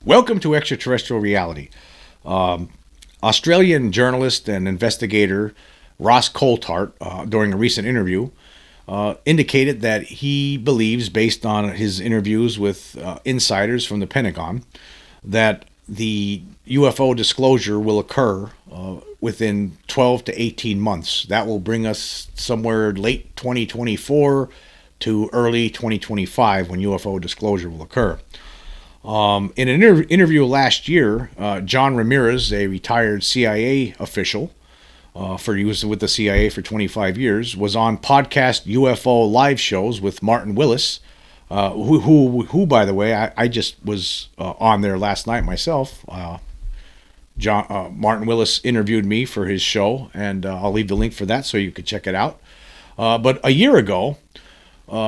Welcome to Extraterrestrial Reality. Australian journalist and investigator Ross Coulthart, during a recent interview, indicated that he believes, based on his interviews with insiders from the Pentagon, that the UFO disclosure will occur within 12 to 18 months. That will bring us somewhere late 2024 to early 2025 when UFO disclosure will occur. In an interview last year, John Ramirez, a retired CIA official, he was with the CIA for 25 years, was on podcast UFO live shows with Martin Willis, who by the way, I just was on there last night myself. Martin Willis interviewed me for his show, and I'll leave the link for that so you could check it out. But a year ago,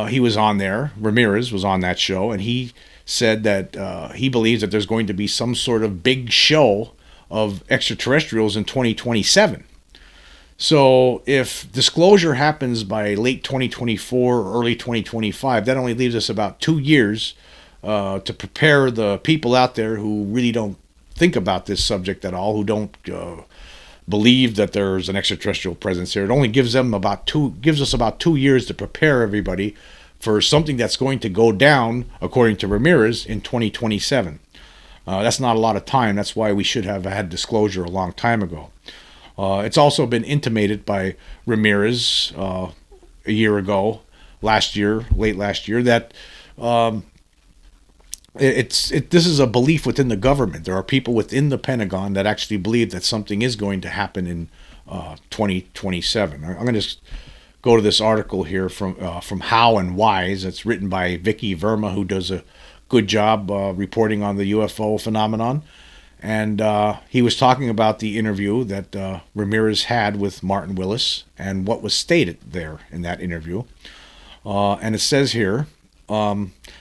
he was on there. Ramirez was on that show, and he said that he believes that there's going to be some sort of big show of extraterrestrials in 2027. So if disclosure happens by late 2024 or early 2025, that only leaves us about 2 years to prepare the people out there who really don't think about this subject at all, who don't believe that there's an extraterrestrial presence here. It only gives us about 2 years to prepare everybody for something that's going to go down, according to Ramirez, in 2027. That's not a lot of time. That's why we should have had disclosure a long time ago. It's also been intimated by Ramirez a year ago, late last year, that this is a belief within the government. There are people within the Pentagon that actually believe that something is going to happen in 2027. I'm going to go to this article here from How and Whys. It's written by Vicky Verma, who does a good job reporting on the UFO phenomenon. And he was talking about the interview that Ramirez had with Martin Willis and what was stated there in that interview. And it says here,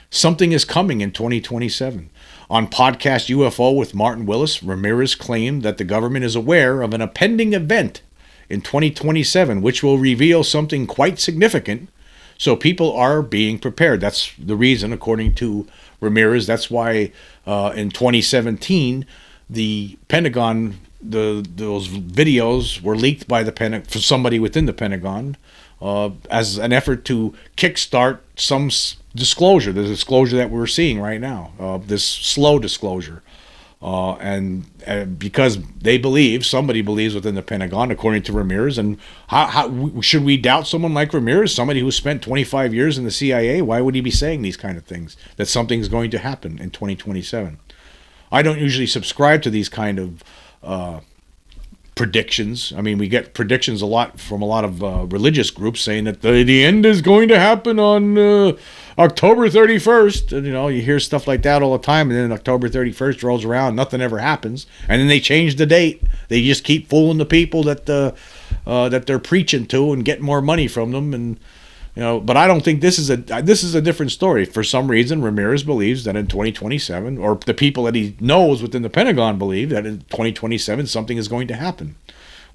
something is coming in 2027. On podcast UFO with Martin Willis, Ramirez claimed that the government is aware of an impending event in 2027, which will reveal something quite significant. So people are being prepared. That's the reason, according to Ramirez. That's why in 2017, the Pentagon, those videos were leaked by for somebody within the Pentagon as an effort to kickstart some disclosure, the disclosure that we're seeing right now, this slow disclosure. And because somebody believes within the Pentagon, according to Ramirez, and how should we doubt someone like Ramirez, somebody who spent 25 years in the CIA? Why would he be saying these kind of things, that something's going to happen in 2027? I don't usually subscribe to these kind of predictions. I mean, we get predictions a lot from a lot of religious groups saying that the end is going to happen on October 31st. And, you hear stuff like that all the time. And then October 31st rolls around, nothing ever happens. And then they change the date. They just keep fooling the people that they're preaching to and getting more money from them. And but I don't think this is a different story. For some reason, Ramirez believes that in 2027, or the people that he knows within the Pentagon believe that in 2027 something is going to happen.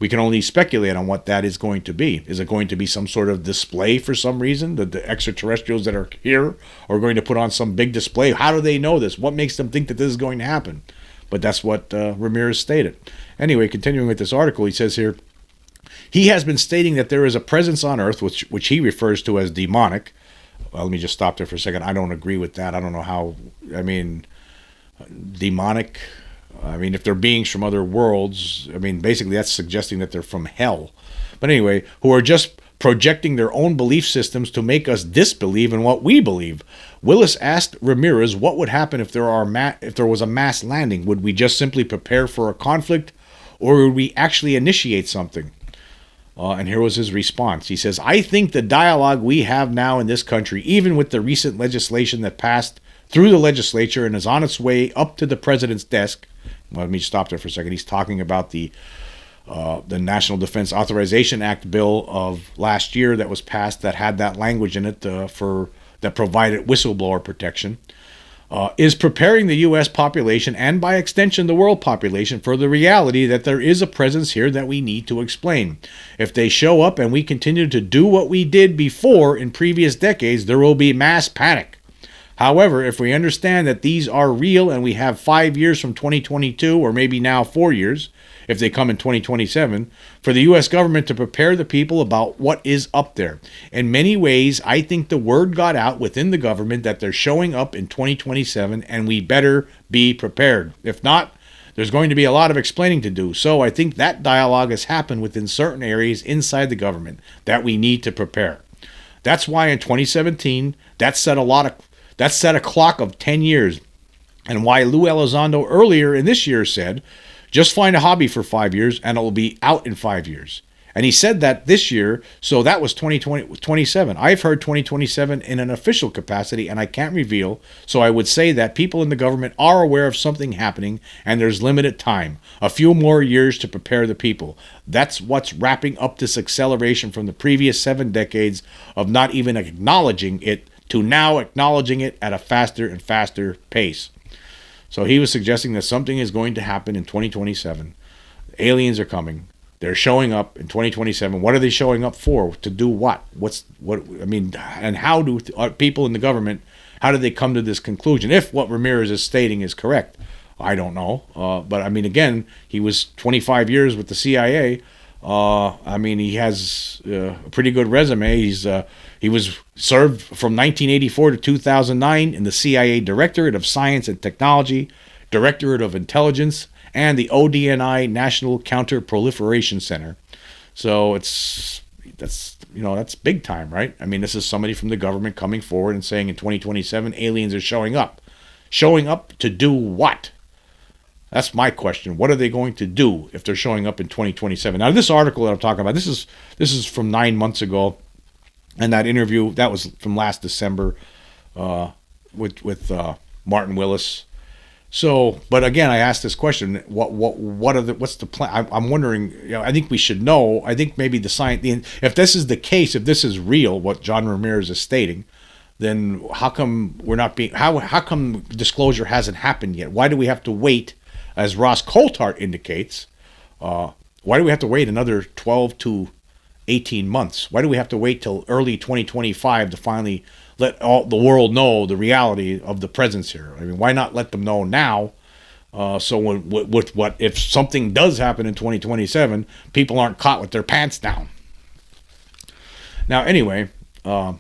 We can only speculate on what that is going to be. Is it going to be some sort of display for some reason? That the extraterrestrials that are here are going to put on some big display? How do they know this? What makes them think that this is going to happen? But that's what Ramirez stated. Anyway, continuing with this article, he says here, he has been stating that there is a presence on Earth, which he refers to as demonic. Well, let me just stop there for a second. I don't agree with that. I don't know how. I mean, demonic. I mean, if they're beings from other worlds, I mean, basically that's suggesting that they're from hell. But anyway, who are just projecting their own belief systems to make us disbelieve in what we believe. Willis asked Ramirez what would happen if there was a mass landing. Would we just simply prepare for a conflict, or would we actually initiate something? And here was his response. He says, I think the dialogue we have now in this country, even with the recent legislation that passed through the legislature and is on its way up to the president's desk. Well, let me stop there for a second. He's talking about the National Defense Authorization Act bill of last year that was passed that had that language in it that provided whistleblower protection. Is preparing the U.S. population, and by extension the world population, for the reality that there is a presence here that we need to explain. If they show up and we continue to do what we did before in previous decades, there will be mass panic. However, if we understand that these are real and we have 5 years from 2022, or maybe now 4 years, if they come in 2027, for the U.S. government to prepare the people about what is up there. In many ways, I think the word got out within the government that they're showing up in 2027, and we better be prepared. If not, there's going to be a lot of explaining to do. So I think that dialogue has happened within certain areas inside the government that we need to prepare. That's why in 2017, that set a clock of 10 years. And why Lou Elizondo earlier in this year said, just find a hobby for 5 years and it will be out in 5 years. And he said that this year, so that was 2027. I've heard 2027 in an official capacity, and I can't reveal, so I would say that people in the government are aware of something happening, and there's limited time, a few more years to prepare the people. That's what's wrapping up this acceleration from the previous 7 decades of not even acknowledging it to now acknowledging it at a faster and faster pace. So he was suggesting that something is going to happen in 2027. Aliens are coming. They're showing up in 2027. What are they showing up for? To do what? And how do people in the government, how do they come to this conclusion? If what Ramirez is stating is correct, I don't know. But I mean, again, he was 25 years with the CIA. He has a pretty good resume. He was served from 1984 to 2009 in the CIA Directorate of Science and Technology, Directorate of Intelligence, and the ODNI National Counter-Proliferation Center. So that's big time, right? I mean, this is somebody from the government coming forward and saying in 2027 aliens are showing up. Showing up to do what? That's my question. What are they going to do if they're showing up in 2027? Now, this article that I'm talking about, this is from 9 months ago, and that interview that was from last December with Martin Willis. So, but again, I asked this question: what's the plan? I'm wondering. I think we should know. I think maybe the science. If this is the case, if this is real, what John Ramirez is stating, then how come we're not being? How come disclosure hasn't happened yet? Why do we have to wait? As Ross Coulthart indicates, why do we have to wait another 12 to 18 months? Why do we have to wait till early 2025 to finally let all the world know the reality of the presence here? I mean, why not let them know now? So if something does happen in 2027, people aren't caught with their pants down. Now, anyway, there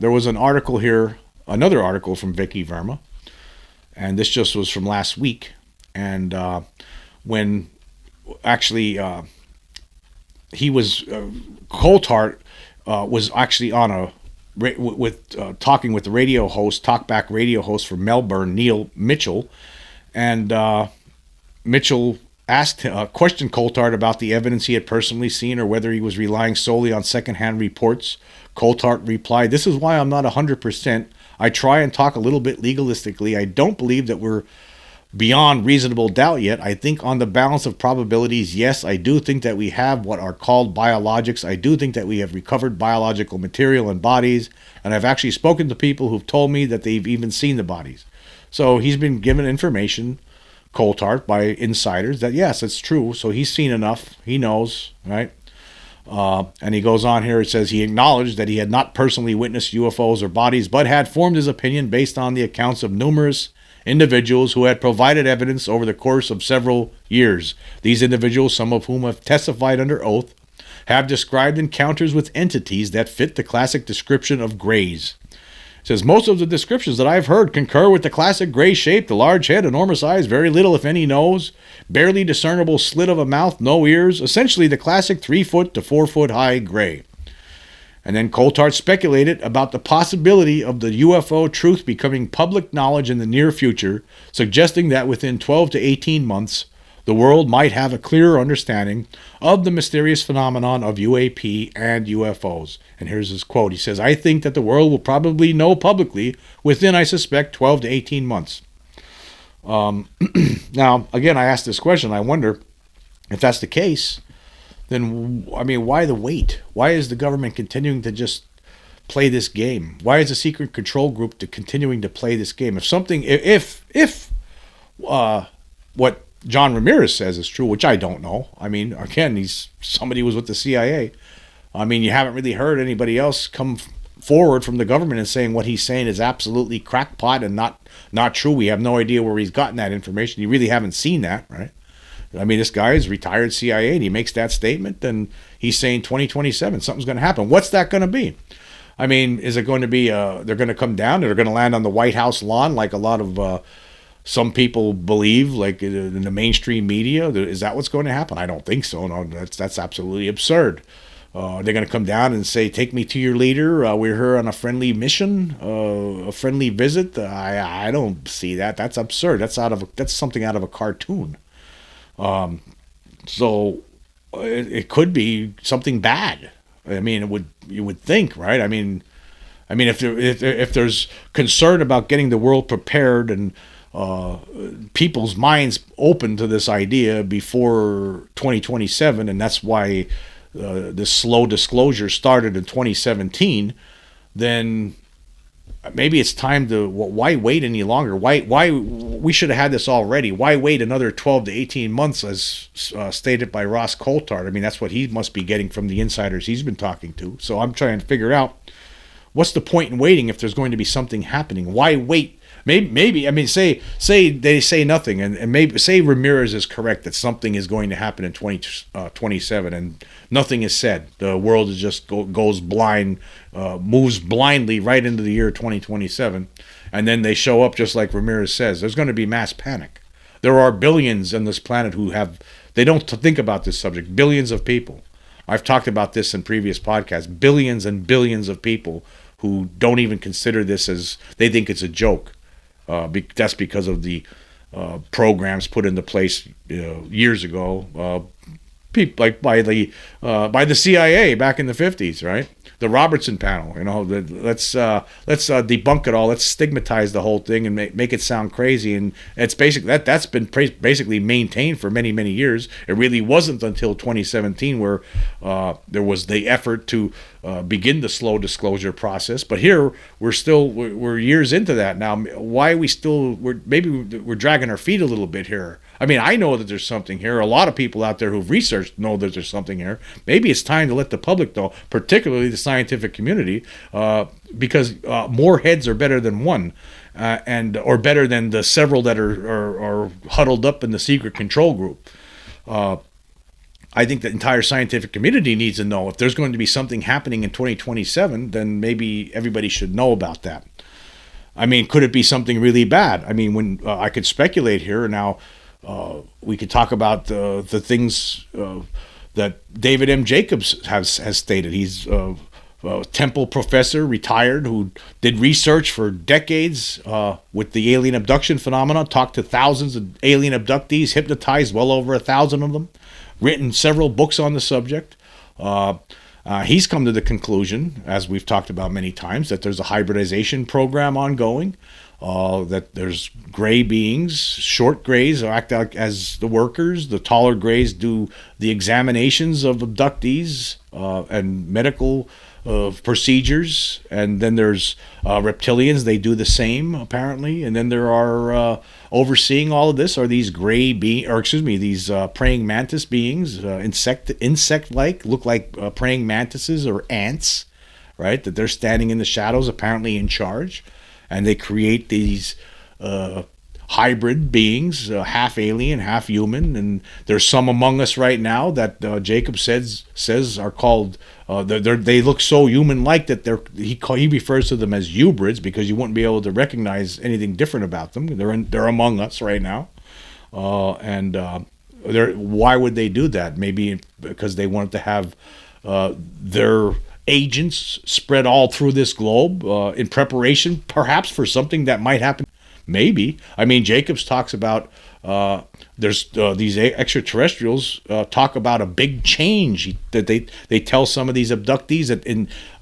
was an article here, another article from Vicky Verma. And this just was from last week. And when actually he was, Coulthart was actually on talking with the radio host, talkback radio host from Melbourne, Neil Mitchell. And Mitchell questioned Coulthart about the evidence he had personally seen or whether he was relying solely on secondhand reports. Coulthart replied, "This is why I'm not 100%. I try and talk a little bit legalistically. I don't believe that we're beyond reasonable doubt yet. I think on the balance of probabilities, yes, I do think that we have what are called biologics. I do think that we have recovered biological material in bodies, and I've actually spoken to people who've told me that they've even seen the bodies." So he's been given information, Coulthart, by insiders that, yes, it's true. So he's seen enough. He knows, right? And he goes on here, it says he acknowledged that he had not personally witnessed UFOs or bodies, but had formed his opinion based on the accounts of numerous individuals who had provided evidence over the course of several years. These individuals, some of whom have testified under oath, have described encounters with entities that fit the classic description of grays. It says, most of the descriptions that I've heard concur with the classic gray shape, the large head, enormous eyes, very little if any nose, barely discernible slit of a mouth, no ears, essentially the classic 3 foot to 4 foot high gray. And then Coulthart speculated about the possibility of the UFO truth becoming public knowledge in the near future, suggesting that within 12 to 18 months, the world might have a clearer understanding of the mysterious phenomenon of UAP and UFOs. And here's his quote. He says, "I think that the world will probably know publicly within, I suspect, 12 to 18 months. Now, again, I asked this question. I wonder if that's the case, then, I mean, why the wait? Why is the government continuing to just play this game? Why is the secret control group continuing to play this game? If what John Ramirez says is true, which I don't know. I mean, again, somebody who was with the CIA. I mean, you haven't really heard anybody else come forward from the government and saying what he's saying is absolutely crackpot and not true. We have no idea where he's gotten that information. You really haven't seen that, right? I mean, this guy is retired CIA, and he makes that statement, and he's saying 2027, something's going to happen. What's that going to be? I mean, is it going to be, they're going to come down, and they're going to land on the White House lawn like a lot of some people believe, like in the mainstream media? Is that what's going to happen? I don't think so. No, that's absolutely absurd. They're going to come down and say, take me to your leader. We're here on a friendly mission, a friendly visit. I don't see that. That's absurd. That's something out of a cartoon. So it could be something bad. I mean, you would think, right? I mean, if there's concern about getting the world prepared and people's minds open to this idea before 2027, and that's why this slow disclosure started in 2017, then maybe it's time to, why wait any longer? Why we should have had this already? Why wait another 12 to 18 months, as stated by Ross Coulthart? I mean, that's what he must be getting from the insiders he's been talking to. So I'm trying to figure out, what's the point in waiting if there's going to be something happening? Why wait? Maybe I mean, say they say nothing, and maybe say Ramirez is correct that something is going to happen in 2027, and nothing is said. The world is just goes blind, moves blindly right into the year 2027, and then they show up just like Ramirez says. There's going to be mass panic. There are billions on this planet they don't think about this subject. Billions of people. I've talked about this in previous podcasts. Billions and billions of people who don't even consider this as, they think it's a joke. That's because of the programs put into place years ago, like by the CIA back in the 50s, right? The Robertson panel, let's debunk it all. Let's stigmatize the whole thing and make it sound crazy. And it's basically that's been basically maintained for many, many years. It really wasn't until 2017 where there was the effort to begin the slow disclosure process. But here we're years into that now. Why are we're dragging our feet a little bit here? I mean, I know that there's something here. A lot of people out there who've researched know that there's something here. Maybe it's time to let the public know, particularly the scientific community, because more heads are better than one, or better than the several that are huddled up in the secret control group. I think the entire scientific community needs to know if there's going to be something happening in 2027, then maybe everybody should know about that. I mean, could it be something really bad? I mean, when I could speculate here now. We could talk about the things that David M. Jacobs has stated. He's a Temple professor, retired, who did research for decades with the alien abduction phenomena, talked to thousands of alien abductees, hypnotized well over 1,000 of them, written several books on the subject. He's come to the conclusion, as we've talked about many times, that there's a hybridization program ongoing. That there's gray beings, short grays act like as the workers, the taller grays do the examinations of abductees and medical procedures, and then there's reptilians, they do the same apparently, and then there are overseeing all of this are these these praying mantis beings, insect-like, look like praying mantises or ants, right? That they're standing in the shadows, apparently in charge. And they create these hybrid beings, half alien, half human. And there's some among us right now that Jacob says are called. They look so human-like that he refers to them as hybrids because you wouldn't be able to recognize anything different about them. They're among us right now, why would they do that? Maybe because they wanted to have their agents spread all through this globe in preparation perhaps for something that might happen. Maybe. I mean, Jacobs talks about there's these extraterrestrials talk about a big change that they tell some of these abductees that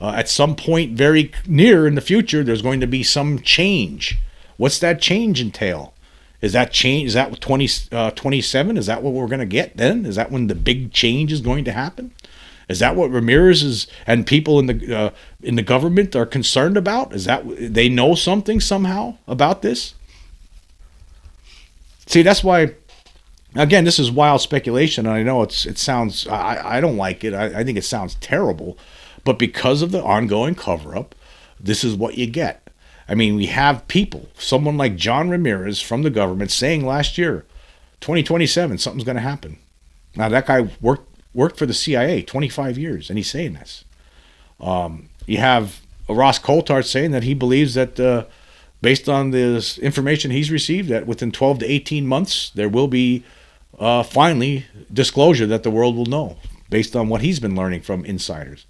at some point very near in the future there's going to be some change. What's that change entail? Is that 2027? Is that what we're going to get then? Is that when the big change is going to happen? Is that what Ramirez and people in the government are concerned about? Is that they know something somehow about this? See, that's why. Again, this is wild speculation, and I know it sounds. I don't like it. I think it sounds terrible, but because of the ongoing cover-up, this is what you get. I mean, we have people, someone like John Ramirez from the government saying last year, 2027, something's going to happen. Now, that guy worked for the CIA 25 years, and he's saying this. You have Ross Coulthart saying that he believes that based on this information he's received, that within 12 to 18 months, there will be finally disclosure that the world will know based on what he's been learning from insiders.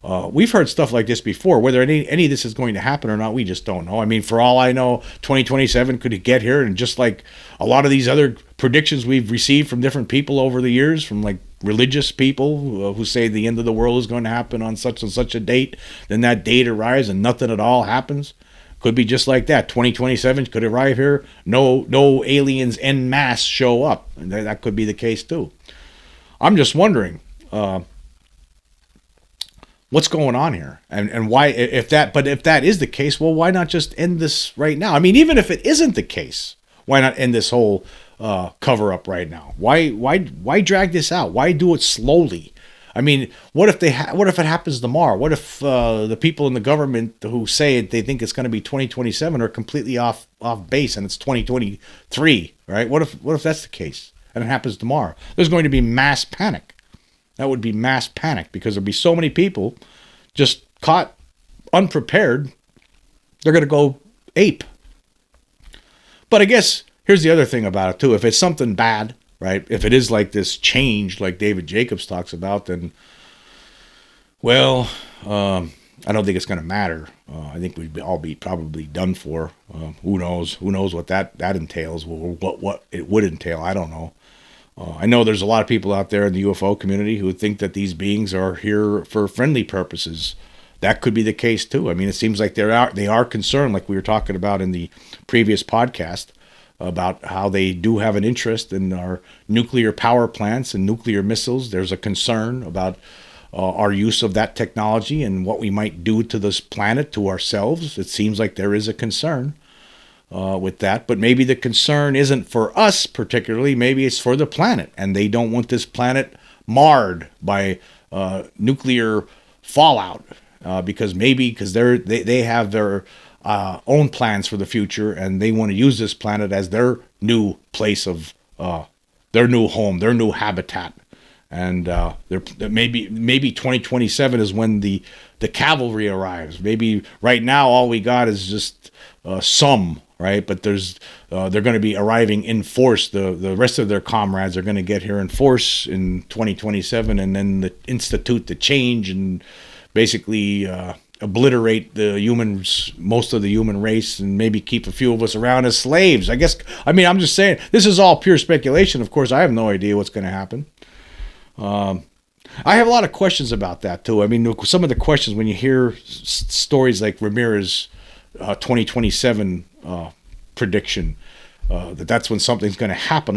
We've heard stuff like this before. Whether any of this is going to happen or not, we just don't know. I mean, for all I know, 2027 could get here, and just like a lot of these other predictions we've received from different people over the years, from like religious people who say the end of the world is going to happen on such and such a date, then that date arrives and nothing at all happens. Could be just like that. 2027 could arrive here, no aliens en masse show up, and that could be the case too. I'm just wondering. What's going on here, and why? If that is the case, well, why not just end this right now? I mean, even if it isn't the case, why not end this whole cover up right now? Why drag this out? Why do it slowly? I mean, what if it happens tomorrow? What if the people in the government who say they think it's going to be 2027 are completely off base and it's 2023, right? What if that's the case and it happens tomorrow? There's going to be mass panic. That would be mass panic because there'd be so many people just caught unprepared. They're going to go ape. But I guess here's the other thing about it too. If it's something bad, right? If it is like this change, like David Jacobs talks about, then, well, I don't think it's going to matter. I think we'd all be probably done for. Who knows? Who knows what that entails? What it would entail? I don't know. I know there's a lot of people out there in the UFO community who think that these beings are here for friendly purposes. That could be the case too. I mean, it seems like they are concerned, like we were talking about in the previous podcast, about how they do have an interest in our nuclear power plants and nuclear missiles. There's a concern about our use of that technology and what we might do to this planet, to ourselves. It seems like there is a concern with that, but maybe the concern isn't for us particularly. Maybe it's for the planet, and they don't want this planet marred by nuclear fallout because they have their own plans for the future, and they want to use this planet as their new place of their new home, their new habitat. And maybe 2027 is when the cavalry arrives. Maybe right now all we got is just some. Right, but they're going to be arriving in force. The rest of their comrades are going to get here in force in 2027, and then institute the change and basically obliterate most of the human race, and maybe keep a few of us around as slaves. I guess. I mean, I'm just saying this is all pure speculation. Of course, I have no idea what's going to happen. I have a lot of questions about that too. I mean, some of the questions when you hear stories like Ramirez 2027 prediction, that's when something's going to happen.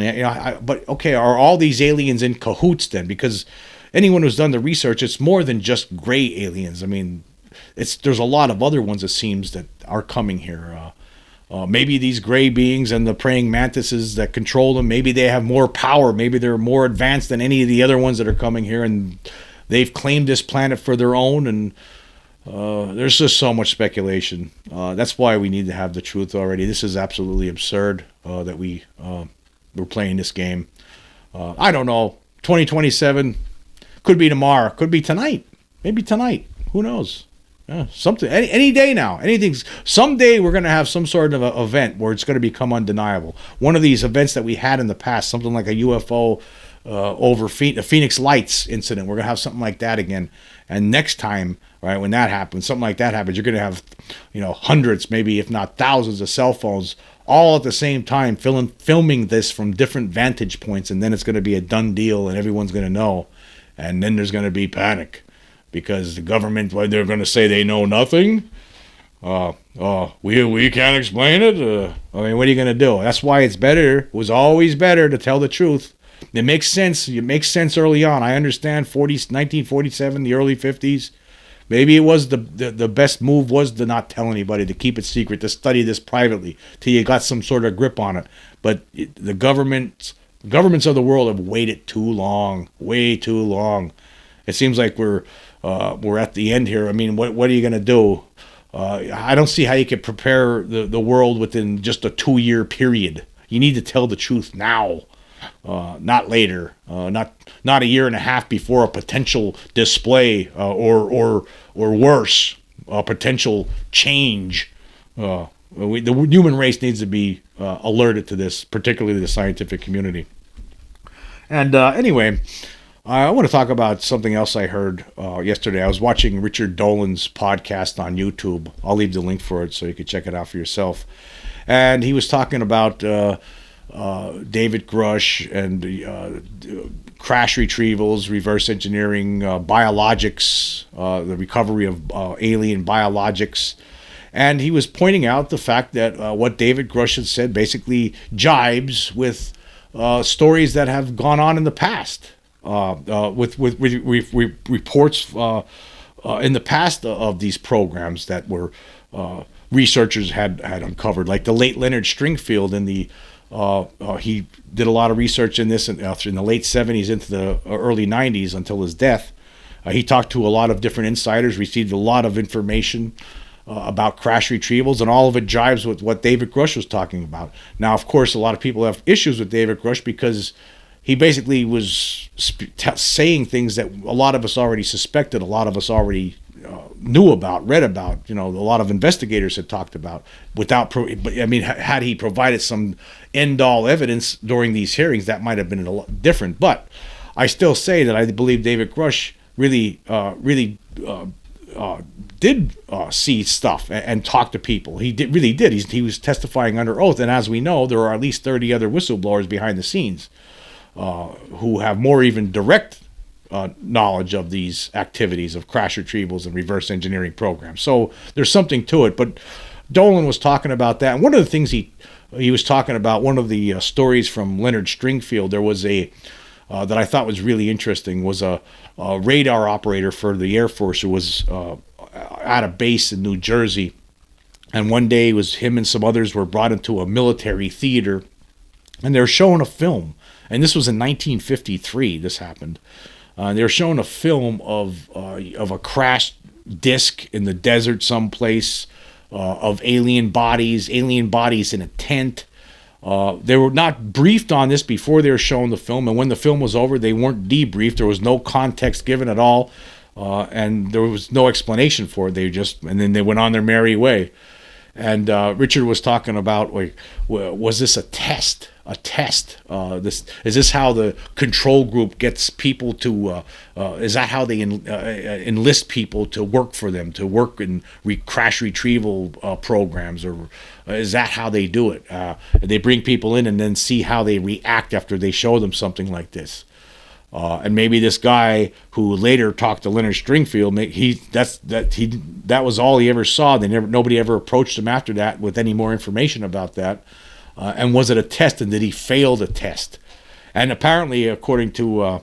But okay, are all these aliens in cahoots then? Because anyone who's done the research, it's more than just gray aliens. I mean, there's a lot of other ones, it seems, that are coming here. Maybe these gray beings and the praying mantises that control them, maybe they have more power. Maybe they're more advanced than any of the other ones that are coming here, and they've claimed this planet for their own. And there's just so much speculation. That's why we need to have the truth already. This is absolutely absurd that we're playing this game. I don't know. 2027 could be tomorrow. Could be tonight. Maybe tonight. Who knows? Something. Any day now. Someday we're going to have some sort of a event where it's going to become undeniable. One of these events that we had in the past, something like a UFO over the Phoenix Lights incident. We're going to have something like that again. And next time, right, when that happens, something like that happens, you're going to have, hundreds, maybe if not thousands of cell phones all at the same time filming this from different vantage points, and then it's going to be a done deal, and everyone's going to know, and then there's going to be panic because the government, they're going to say they know nothing. We can't explain it. I mean, what are you going to do? That's why it was always better to tell the truth. It makes sense. It makes sense early on. I understand 1947, the early 50s. Maybe it was the best move was to not tell anybody, to keep it secret, to study this privately till you got some sort of grip on it. But the governments of the world have waited too long, way too long. It seems like we're at the end here. I mean, what are you going to do? I don't see how you could prepare the world within just a 2-year period. You need to tell the truth now, not later, not a year and a half before a potential display or worse, a potential change. The human race needs to be alerted to this, particularly the scientific community. And anyway, I want to talk about something else I heard yesterday. I was watching Richard Dolan's podcast on YouTube. I'll leave the link for it so you can check it out for yourself. And he was talking about David Grush and crash retrievals, reverse engineering, biologics, the recovery of alien biologics. And he was pointing out the fact that what David Grush had said basically jibes with stories that have gone on in the past. With reports in the past of these programs that were researchers had uncovered, like the late Leonard Stringfield in the he did a lot of research in this in the late 70s into the early 90s until his death. He talked to a lot of different insiders, received a lot of information about crash retrievals, and all of it jives with what David Grush was talking about. Now, of course, a lot of people have issues with David Grush because he basically was saying things that a lot of us already suspected, a lot of us already knew about, read about, a lot of investigators had talked about. Had he provided some end-all evidence during these hearings, that might have been a lot different. But I still say that I believe David Grush really did see stuff and talk to people. He really did. He was testifying under oath, and as we know, there are at least 30 other whistleblowers behind the scenes who have more even direct knowledge of these activities of crash retrievals and reverse engineering programs. So there's something to it. But Dolan was talking about that. And one of the things he was talking about, one of the stories from Leonard Stringfield, there was a that I thought was really interesting, was a radar operator for the Air Force who was at a base in New Jersey. And one day him and some others were brought into a military theater, and they were showing a film. And this was in 1953, this happened. They were showing a film of a crashed disc in the desert someplace, of alien bodies in a tent. They were not briefed on this before they were showing the film, and when the film was over, they weren't debriefed. There was no context given at all, and there was no explanation for it. And then they went on their merry way. And Richard was talking about, was this a test? Is this how the control group gets people to? Is that how they enlist people to work for them, to work in crash retrieval programs, or is that how they do it? They bring people in and then see how they react after they show them something like this. And maybe this guy who later talked to Leonard Stringfield, that was all he ever saw. Nobody ever approached him after that with any more information about that. And was it a test, and did he fail the test? And apparently, according to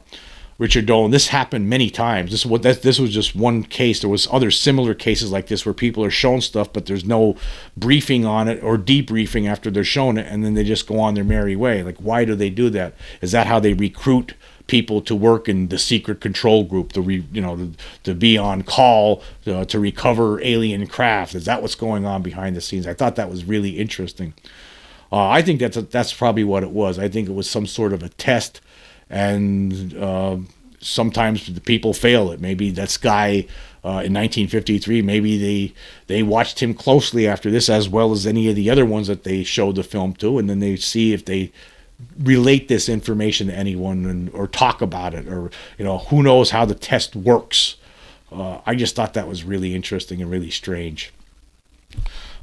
Richard Dolan, this happened many times. This was just one case. There was other similar cases like this where people are shown stuff, but there's no briefing on it or debriefing after they're shown it, and then they just go on their merry way. Like, why do they do that? Is that how they recruit people to work in the secret control group, to be on call to recover alien craft? Is that what's going on behind the scenes? I thought that was really interesting. I think that's probably what it was. I think it was some sort of a test, and sometimes the people fail it. Maybe this guy in 1953, maybe they watched him closely after this, as well as any of the other ones that they showed the film to, and then they see if they relate this information to anyone or talk about it, or who knows how the test works. I just thought that was really interesting and really strange.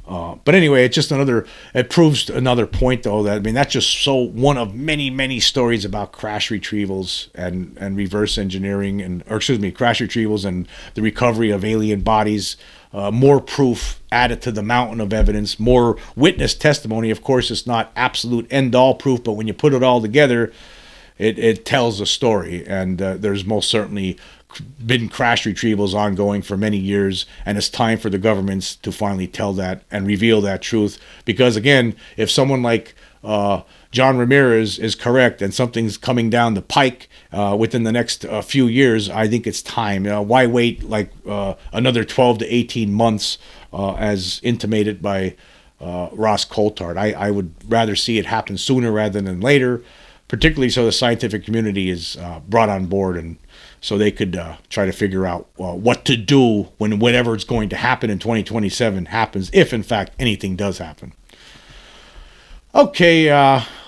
But anyway, it proves another point, though, that that's just one of many, many stories about crash retrievals and reverse engineering, crash retrievals and the recovery of alien bodies. More proof added to the mountain of evidence, more witness testimony. Of course, it's not absolute end-all proof, but when you put it all together, it tells a story. And there's most certainly been crash retrievals ongoing for many years, and it's time for the governments to finally tell that and reveal that truth. Because again, if someone like John Ramirez is correct and something's coming down the pike within the next few years, I think it's time. Why wait like another 12 to 18 months as intimated by Ross Coulthart? I would rather see it happen sooner rather than later, particularly so the scientific community is brought on board and so they could try to figure out what to do when whatever is going to happen in 2027 happens, if in fact anything does happen. Okay,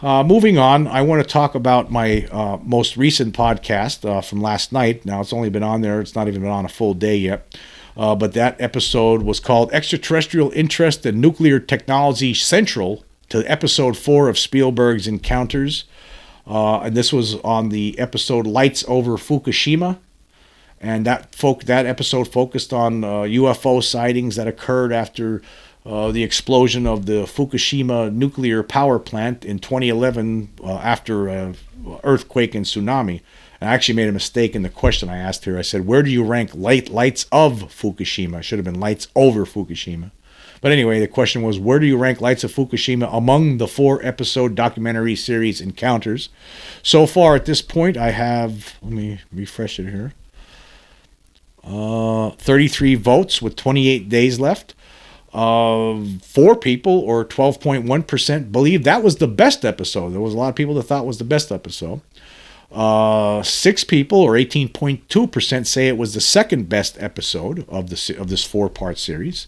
moving on. I want to talk about my most recent podcast from last night. Now, it's only been on there. It's not even been on a full day yet. But that episode was called Extraterrestrial Interest in Nuclear Technology Central to Episode 4 of Spielberg's Encounters. And this was on the episode Lights Over Fukushima. And that episode focused on UFO sightings that occurred after the explosion of the Fukushima nuclear power plant in 2011 after an earthquake and tsunami. And I actually made a mistake in the question I asked her. I said, where do you rank Lights of Fukushima? It should have been Lights Over Fukushima. But anyway, the question was, where do you rank Lights of Fukushima among the 4-episode documentary series Encounters? So far at this point, I have, let me refresh it here, 33 votes with 28 days left. 4 people, or 12.1%, believe that was the best episode. There was a lot of people that thought it was the best episode. 6 people, or 18.2%, say it was the second best episode of this 4-part series.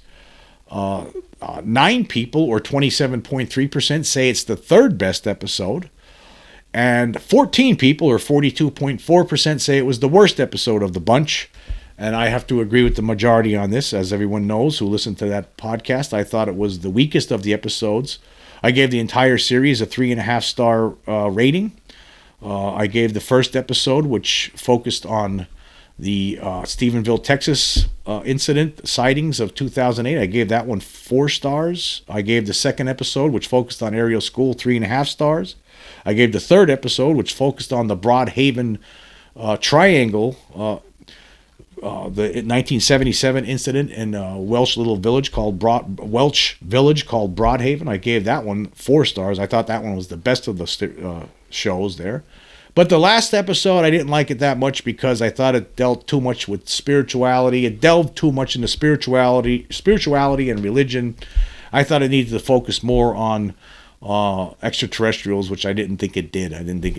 9 people, or 27.3%, say it's the third best episode. And 14 people, or 42.4%, say it was the worst episode of the bunch. And I have to agree with the majority on this, as everyone knows who listened to that podcast. I thought it was the weakest of the episodes. I gave the entire series a 3.5-star rating. I gave the first episode, which focused on the Stephenville, Texas incident sightings of 2008. I gave that one 4 stars. I gave the second episode, which focused on Ariel School, 3.5 stars. I gave the third episode, which focused on the Broadhaven Triangle, the 1977 incident in Welsh village called Broadhaven. I gave that one 4 stars. I thought that one was the best of the shows there. But the last episode, I didn't like it that much because I thought it dealt too much with spirituality. It delved too much into spirituality and religion. I thought it needed to focus more on extraterrestrials, which I didn't think it did. I didn't think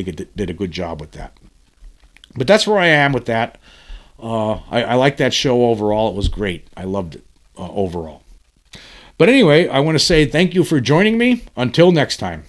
it did a good job with that. But that's where I am with that. I like that show overall. It was great. I loved it overall. But anyway, I want to say thank you for joining me. Until next time.